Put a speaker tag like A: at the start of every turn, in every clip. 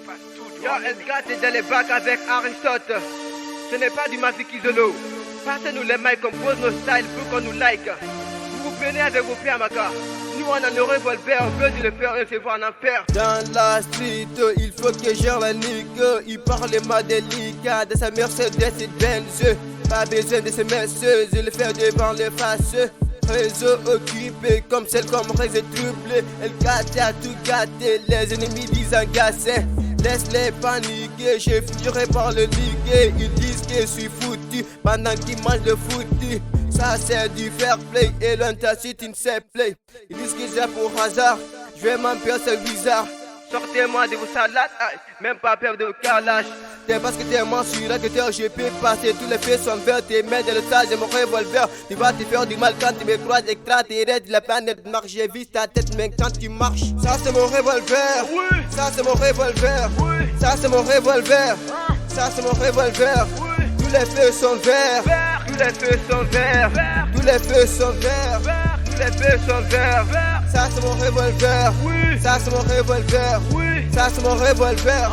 A: Yo, Edgar, t'es dans les bacs avec Aristote. Ce n'est pas du Mavic Isolo. Passez-nous les mics, on pose nos styles pour qu'on nous like. Vous vous venez avec vos pieds à Maca. Nous on a nos revolvers, on veut le faire et se voir en enfer.
B: Dans la street, il faut que gère la nique. Il parle mal délicat de sa Mercedes et Benz. Pas besoin de ces messeuses, il le fait devant les faces. Réseau occupé comme celle comme réseau troublé. Elle gâte à tout gâter, les ennemis disent agacés. Laisse-les paniquer, je finirai par le liguer. Ils disent que je suis foutu pendant qu'ils mangent le foutu. Ça c'est du fair play et l'antacite in se play. Ils disent que j'ai pour hasard, je vais m'en perdre, c'est bizarre.
A: Sortez-moi de vos salades, même pas peur de calage.
B: T'es parce que t'es mort sur la guitare, je peux passer tous les faits sont verts. Tes mains dans le sage et mon revolver. Tu vas te faire du mal quand tu me croises extraterrestre. La planète marche, j'ai vu ta tête même quand tu marches. Ça c'est mon revolver,
A: Oui.
B: ça c'est mon revolver,
A: Oui.
B: ça c'est mon revolver, ça c'est mon revolver.
A: Oui.
B: Tous les feux sont verts,
A: Vert, tous les feux sont verts. Vert,
B: tous les feux sont verts.
A: vert, tous les feux sont verts. Vert,
B: Ça c'est mon revolver,
A: oui.
B: ça c'est mon revolver,
A: Oui.
B: ça c'est mon revolver,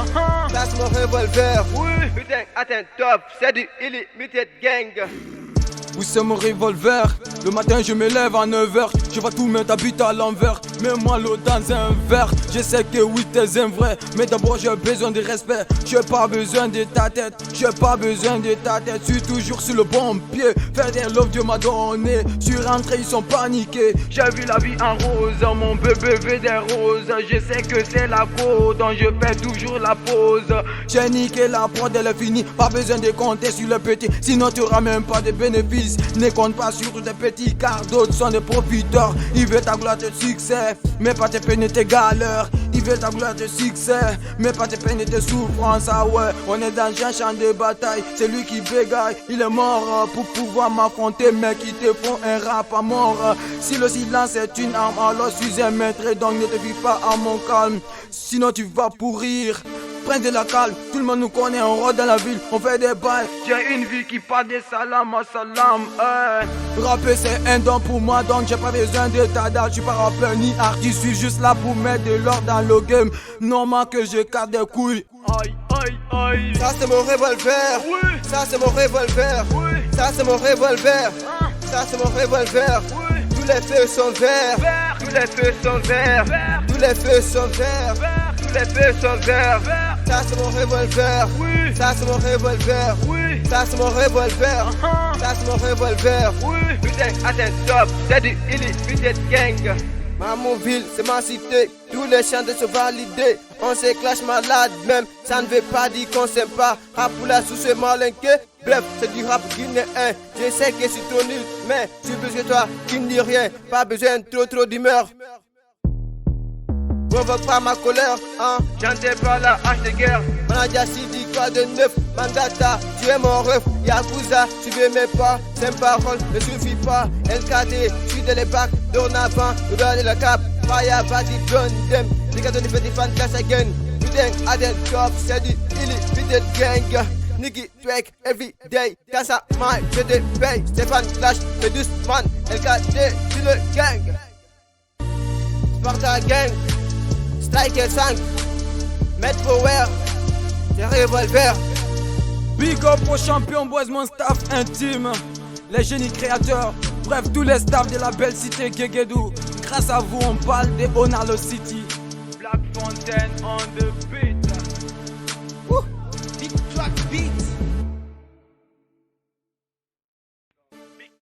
B: ça c'est mon revolver.
A: Oui. Putain, attends, top, c'est du Illimited Gang.
C: Oui, c'est mon revolver. Le matin je me lève à 9h. Je vais tout mettre à but à l'envers. Mets-moi l'eau dans un verre. Je sais que oui t'es un vrai, mais d'abord j'ai besoin de respect. J'ai pas besoin de ta tête, j'ai pas besoin de ta tête. Je suis toujours sur le bon pied. Faire des love Dieu m'a donné. Je suis rentré, ils sont paniqués. J'ai vu la vie en rose, mon bébé veut des roses. Je sais que c'est la faute, donc je fais toujours la pause. J'ai niqué la prod, elle est finie. Pas besoin de compter sur le petit, sinon tu auras même pas de bénéfices. Ne compte pas sur des petits car d'autres sont des profiteurs. Ils veulent ta gloire de succès, mais pas tes peines et tes galères. Ils veulent ta gloire de succès, mais pas tes peines et tes souffrances. Ah ouais, on est dans un champ de bataille. C'est lui qui bégaye, il est mort pour pouvoir m'affronter. Mec, ils te font un rap à mort. Si le silence est une arme, alors je suis un maître. Donc ne te fie pas à mon calme, sinon tu vas pourrir. Prends de la calme, tout le monde nous connaît, on rôde dans la ville, on fait des bails. J'ai une vie qui parle des salam à salam. Rapper c'est un don pour moi, donc j'ai pas besoin de ta date. Je suis pas rappeur ni artiste, je suis juste là pour mettre de l'ordre dans le game. Normal que je casse des couilles. Aïe, aïe, aïe.
B: Ça c'est mon revolver,
A: Oui.
B: ça c'est mon revolver,
A: Oui.
B: ça c'est mon revolver, ça c'est mon revolver.
A: Oui.
B: Tous les feux sont verts,
A: Vert, tous les feux sont verts. Vert,
B: tous les feux sont verts.
A: vert, tous les feux sont verts. Vert,
B: Ça c'est mon revolver,
A: oui.
B: ça c'est mon revolver,
A: Oui.
B: ça c'est mon revolver, ça c'est mon revolver.
A: Oui. Putain, attends, stop, c'est du Illimited Gang.
B: Mamonville, c'est ma cité, tous les chants sont validés. On se clash malade même, ça ne veut pas dire qu'on s'aime pas. Rap pour la sous ce malinqué, bref, c'est du rap guinéen. Je sais que c'est trop nul, mais je suis plus que toi qui ne dis rien. Pas besoin de trop d'humeur. Provoque pas ma colère, hein.
A: J'entends pas la hache de guerre.
B: Manager dit quoi de neuf, Mandata, tu es mon ref, Yakuza, tu veux mes pas, ces paroles ne suffit pas, LKD, je suis de l'époque, dorénavant, nous donner la cape, Fire body burn them, les gars de fait des fans clash again, putain, Adel Top, c'est du Illimited Gang, Nicky Twek, everyday, Casa Mike, je te paye, Stéphane Clash, c'est doucement, LKD, tu le gang, Sparta Gang, Striker 5, Metro Wear, des revolvers.
C: Big up au champion boys, mon staff intime. Les génies créateurs, bref tous les staffs de la belle cité Guéguédou. Grâce à vous on parle de Honalo City.
A: Black Fontaine on the beat.